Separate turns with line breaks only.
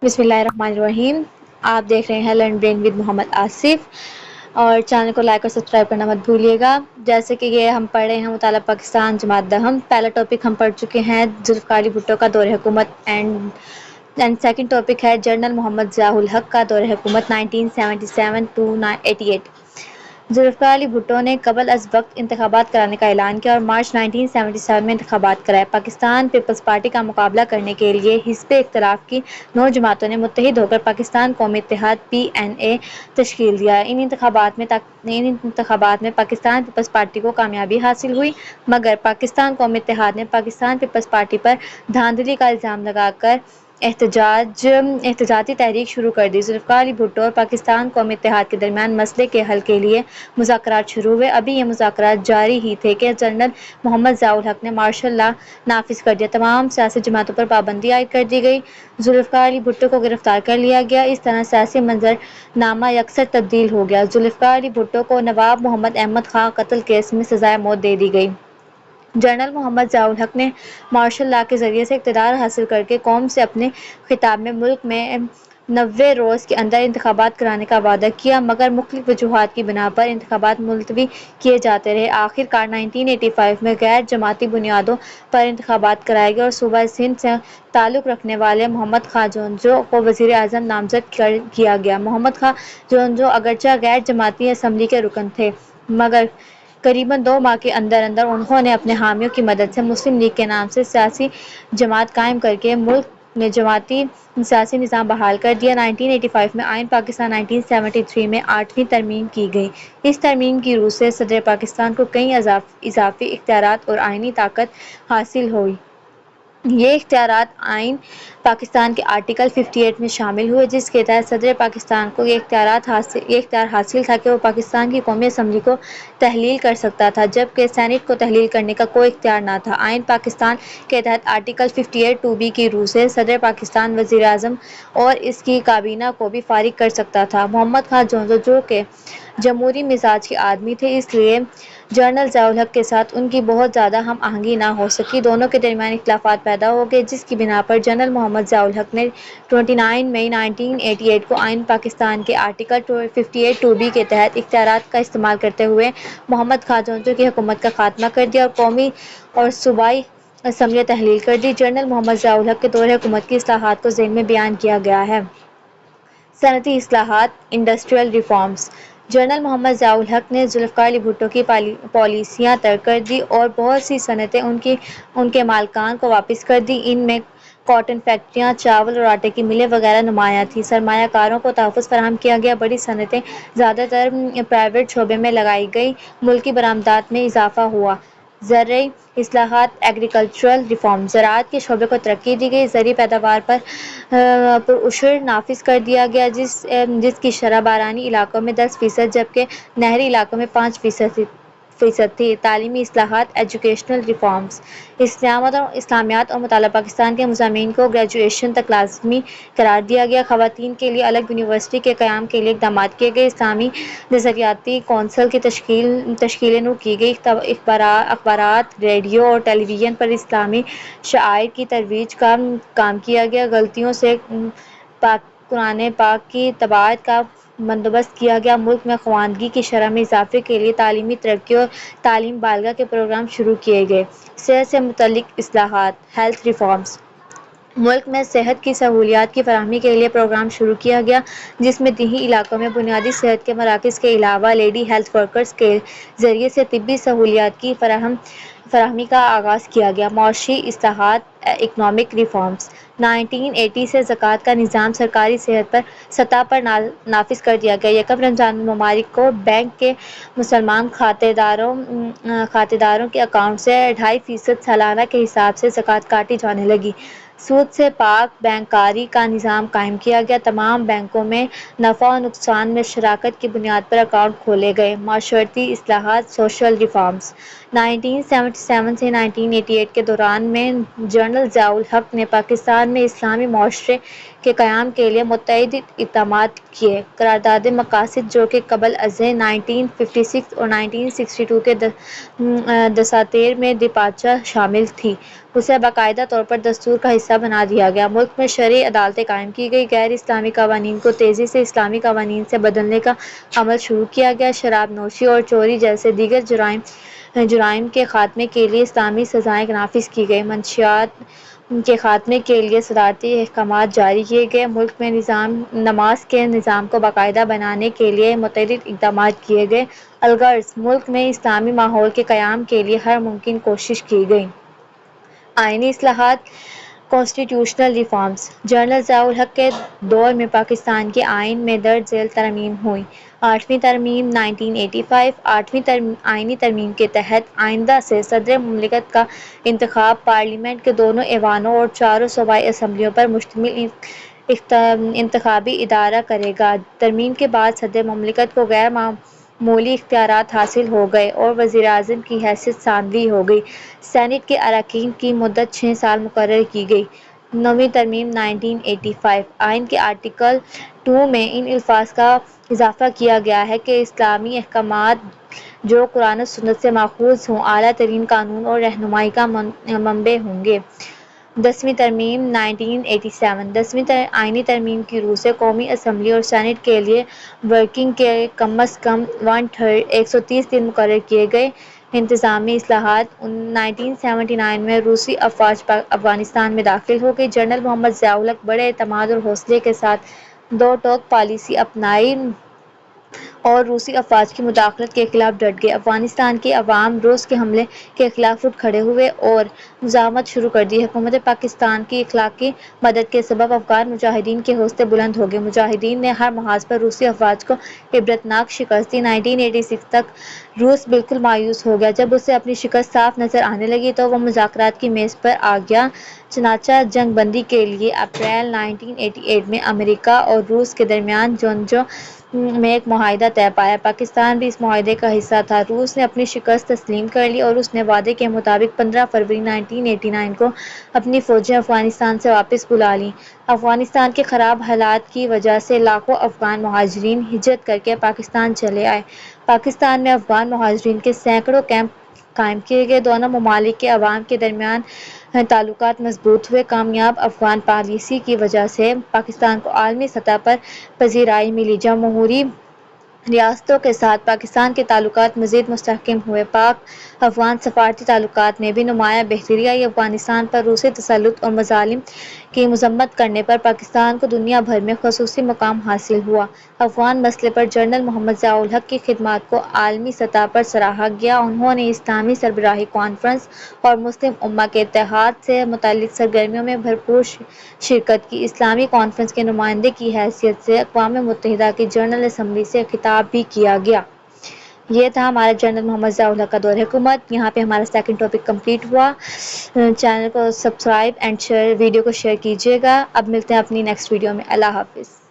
बिस्मिल्लाहिर्रहमानिर्रहीम। आप देख रहे हैं learn brain with Mohammad Asif और चैनल को लाइक और सब्सक्राइब करना मत भूलिएगा। जैसे कि ये हम पढ़ रहे हैं मुताला पाकिस्तान जमात दहम। पहला टॉपिक हम पढ़ चुके हैं जुल्फ़िकार अली भुट्टो का दौर हुकूमत एंड सेकंड टॉपिक है जनरल मोहम्मद ज़ियाउल हक का दौर हुकूमत 1977 टू 88। जुल्फ़िकार अली भुट्टो ने कबल अज़ वक्त इंतखाबात कराने का ऐलान किया और मार्च 1977 में इंतखाबात कराए। पाकिस्तान पीपल्स पार्टी का मुकाबला करने के लिए हिज़्ब इख्तिलाफ की 9 जमातों ने मुत्तहिद होकर पाकिस्तान कौमी इत्तेहाद PNA तश्कील दिया। इन इंतखाबात में पाकिस्तान पीपल्स पार्टी को कामयाबी हासिल हुई, मगर पाकिस्तान कौमी इत्तेहाद ने पाकिस्तान पीपल्स पार्टी पर धांधली का इल्ज़ाम लगाकर एहतजाजी तहरीक शुरू कर दी। जुल्फ़िकार अली भुट्टो और पाकिस्तान कौमी इत्तेहाद के दरमियान मसले के हल के लिए मुज़ाकरात शुरू हुए। अभी ये मुज़ाकरात जारी ही थे कि जनरल मोहम्मद ज़ियाउल हक ने मार्शल लॉ नाफिज कर दिया। तमाम सियासी जमातों पर पाबंदी आयद कर दी गई। जुल्फ़िकार अली भुट्टो को गिरफ्तार कर लिया गया। इस तरह सियासी मंजरनामा यकसर तब्दील हो गया। जुल्फ़िकार अली भुट्टो को नवाब मोहम्मद अहमद खां कत्ल केस में सज़ाए मौत दे दी गई। जनरल मोहम्मद ज़ियाउल हक ने मार्शल लॉ के ज़रिए से इक़्तिदार हासिल करके कौम से अपने खिताब में मुल्क में 90 रोज़ के अंदर इंतखाबात कराने का वादा किया, मगर मुख्तलिफ वजूहात की बिना पर इंतखाबात मुलतवी किए जाते रहे। आखिरकार 1985 में गैर जमाती बुनियादों पर इंतखाबात कराए गए और सूबा सिंध से ताल्लुक़ रखने वाले मोहम्मद खां जोंजो को वज़ीर आज़म नामज़द किया गया। मोहम्मद खां जोंजो अगरचे गैर जमाती असम्बली के रुकन थे, मगर करीबन 2 माह के अंदर अंदर उन्होंने अपने हामियों की मदद से मुस्लिम लीग के नाम से सियासी जमात कायम करके मुल्क में जमाती सियासी निज़ाम बहाल कर दिया। 1985 में आइन पाकिस्तान 1973 में 8वीं तरमीम की गई। इस तरमीम की रूह से सदर पाकिस्तान को कई इजाफी इख्तियारात और आइनी ताकत हासिल हुई। ये इख्तियारात आइन पाकिस्तान के आर्टिकल 58 में शामिल हुए, जिसके तहत सदर पाकिस्तान को ये इख्तियार हासिल था कि वो पाकिस्तान की कौमी असम्बली को तहलील कर सकता था, जबकि सेनेट को तहलील करने का कोई इख्तियार न था। आइन पाकिस्तान के तहत आर्टिकल 58(2)B की रूह से सदर पाकिस्तान वज़ीर आज़म और इसकी काबीना को भी फारिग कर सकता था। मोहम्मद खां जोंजो जो कि जमहूरी मिजाज के आदमी थे, इसलिए जनरल ज़ियाउल हक के साथ उनकी बहुत ज़्यादा हम आहंगी न हो सकी। दोनों के दरमियान इख्तिलाफ़ात पैदा हो गए, जिसकी बिना पर जनरल मोहम्मद ज़ियाउल हक ने 29 मई 1988 को आइन पाकिस्तान के आर्टिकल 58(2)B के तहत इख्तियारात का इस्तेमाल करते हुए मोहम्मद खां जोंजो की हुकूमत का खात्मा कर दिया और कौमी और सूबाई असम्बलियाँ तहलील कर दी। जनरल मोहम्मद ज़ियाउल हक के दौर हुकूमत की इस्लाहात को ज़ेल में बयान किया गया है। सनती इस्लाहात, industrial reforms. General Mohammad Ziaul Haq ने जुल्फ़िकार अली भुट्टो की पॉलिसियाँ तर्क कर दी और बहुत सी सनतें उनके मालिकान को वापस कर दी। इनमें कॉटन फैक्ट्रियाँ, चावल और आटे की मिलें वगैरह नुमायाँ थीं। सरमायाकारों को तहफ़्फ़ुज़ फराहम किया गया। बड़ी सनतें ज़्यादातर प्राइवेट शोबे में लगाई गई। मुल्की बरामदात में इजाफ़ा हुआ। ज़रई इस्लाहात, एग्रीकल्चरल रिफॉर्म। ज़राअत के शोबे को तरक्की दी गई। ज़रई पैदावार पर पुरअसर नाफिज कर दिया गया, जिसकी शरह बारानी इलाकों में 10% जबकि नहरी इलाकों में 5% थी। तालीमी इस्लाहात, एजुकेशनल रिफॉर्म्स। इस्लामियात और मुताला पाकिस्तान के मुज़ाम्मीन को ग्रेजुएशन तक लाज़मी करार दिया गया। ख़वातीन के लिए अलग यूनिवर्सिटी के क़याम के लिए इक़दामात किए गए। इस्लामी नज़रियाती कौंसल की तश्कील नू की गई। अखबारात, रेडियो और टेलीविज़न पर इस्लामी शआइर की तरोीज का काम किया गया। गलतियों से कुरान पाक की तबाअत का बंदोबस्त किया गया। मुल्क में ख़वानगी की शरह में इजाफ़े के लिए तालीमी तरक्की और तालीम बालिग़ा के प्रोग्राम शुरू किए गए। सेहत से मुतल्लिक़ इस्लाहात, हेल्थ रिफॉर्म्स। मुल्क में सेहत की सहूलियात की फराहमी के लिए प्रोग्राम शुरू किया गया, जिसमें दीही इलाकों में बुनियादी सेहत के मराकज़ के अलावा लेडी हेल्थ वर्कर्स के ज़रिए से तिब्बी सहूलियात की फराहमी का आगाज़ किया गया। मौशी इस्लाहात, इकनॉमिक रिफॉर्म्स। 1980 से ज़कात का निज़ाम सरकारी सतह पर नाफिज कर दिया गया। यकम रमज़ान मुबारक को बैंक के मुसलमान खातेदारों के अकाउंट से 2.5% सालाना के हिसाब से ज़कात काटी जाने लगी। सूद से पाक बैंककारी का निज़ाम कायम किया गया। तमाम बैंकों में नफ़ा और नुकसान में शराकत की बुनियाद पर अकाउंट खोले गए। माशरती इस्लाहात, सोशल रिफॉर्म्स। 1977 से 1988 के दौरान में जनरल ज़ियाउल हक ने पाकिस्तान में इस्लामी माशरे کے قیام کے لیے متعدد اقدامات کیے۔ قرارداد مقاصد جو کہ قبل ازیں 1956 اور 1962 کے دساتیر میں دیباچہ شامل تھی، اسے باقاعدہ طور پر دستور کا حصہ بنا دیا گیا۔ ملک میں شرعی عدالتیں قائم کی گئیں۔ غیر اسلامی قوانین کو تیزی سے اسلامی قوانین سے بدلنے کا عمل شروع کیا گیا۔ شراب نوشی اور چوری جیسے دیگر جرائم کے خاتمے کے لیے اسلامی سزائیں نافذ کی گئیں۔ منشیات کے خاتمے کے لیے صدارتی احکامات جاری کیے گئے۔ ملک میں نماز کے نظام کو باقاعدہ بنانے کے لیے متعدد اقدامات کیے گئے۔ الغرض ملک میں اسلامی ماحول کے قیام کے لیے ہر ممکن کوشش کی گئی۔ آئینی اصلاحات کانسٹیٹیوشنل ریفارمز۔ جنرل ضیاء الحق کے دور میں پاکستان کے آئین میں درج ذیل ترامیم ہوئیں۔ 8ویں ترمیم 1985 8ویں آئینی ترمیم کے تحت آئندہ سے صدر مملکت کا انتخاب پارلیمنٹ کے دونوں ایوانوں اور چاروں صوبائی اسمبلیوں پر مشتمل انتخابی ادارہ کرے گا۔ ترمیم کے بعد صدر مملکت کو غیر معمولی اختیارات حاصل ہو گئے اور وزیر اعظم کی حیثیت ثانوی ہو گئی۔ سینیٹ کے اراکین کی مدت 6 سال مقرر کی گئی۔ 9ویں ترمیم 1985 آئین کے آرٹیکل 2 میں ان الفاظ کا اضافہ کیا گیا ہے کہ اسلامی احکامات جو قرآن و سنت سے ماخوذ ہوں اعلیٰ ترین قانون اور رہنمائی کا منبع ہوں گے۔ 10ویں ترمیم 1987 10ویں آئینی ترمیم کی روح سے قومی اسمبلی اور سینیٹ کے لیے ورکنگ کے کم از کم 130 دن مقرر کیے گئے۔ انتظامی اصلاحات 1979 میں روسی افواج افغانستان میں داخل ہو گئی۔ جنرل محمد ضیاء الحق بڑے اعتماد اور حوصلے کے ساتھ دو ٹوک پالیسی اپنائی اور روسی افواج کی مداخلت کے خلاف ڈٹ گئے۔ افغانستان کے عوام روس کے حملے کے خلاف اٹھ کھڑے ہوئے اور مزاحمت شروع کر دی۔ حکومت پاکستان کی اخلاقی مدد کے سبب افغان مجاہدین کے حوصلے بلند ہو گئے۔ مجاہدین نے ہر محاذ پر روسی افواج کو عبرتناک شکست دی۔ 1986 تک روس بالکل مایوس ہو گیا۔ جب اسے اپنی شکست صاف نظر آنے لگی تو وہ مذاکرات کی میز پر آ گیا۔ چنانچہ جنگ بندی کے لیے اپریل 1988 میں امریکا اور روس کے درمیان جونجو میں ایک معاہدہ طے پایا۔ پاکستان بھی اس معاہدے کا حصہ تھا۔ روس نے اپنی شکست تسلیم کر لی اور اس نے وعدے کے مطابق 15 فروری 1989 کو اپنی فوجیں افغانستان سے واپس بلا لیں۔ افغانستان کے خراب حالات کی وجہ سے لاکھوں افغان مہاجرین ہجرت کر کے پاکستان چلے آئے۔ پاکستان میں افغان مہاجرین کے سینکڑوں کیمپ قائم کیے گئے۔ دونوں ممالک کے عوام کے درمیان تعلقات مضبوط ہوئے۔ کامیاب افغان پالیسی کی وجہ سے پاکستان کو عالمی سطح پر پذیرائی ملی۔ جمہوری ریاستوں کے ساتھ پاکستان کے تعلقات مزید مستحکم ہوئے۔ پاک افغان سفارتی تعلقات میں بھی نمایاں بہتری آئی۔ افغانستان پر روسی تسلط اور مظالم کی مذمت کرنے پر پاکستان کو دنیا بھر میں خصوصی مقام حاصل ہوا۔ افغان مسئلے پر جنرل محمد ضیاء الحق کی خدمات کو عالمی سطح پر سراہا گیا۔ انہوں نے اسلامی سربراہی کانفرنس اور مسلم امہ کے اتحاد سے متعلق سرگرمیوں میں بھرپور شرکت کی۔ اسلامی کانفرنس کے نمائندے کی حیثیت سے اقوام متحدہ کی جنرل اسمبلی سے خطاب بھی کیا گیا۔ یہ تھا ہمارا جنرل محمد ضیاء الحق کا دور حکومت۔ یہاں پہ ہمارا سیکنڈ ٹاپک کمپلیٹ ہوا۔ چینل کو سبسکرائب اینڈ شیئر، ویڈیو کو شیئر کیجیے گا۔ اب ملتے ہیں اپنی نیکسٹ ویڈیو میں۔ اللہ حافظ۔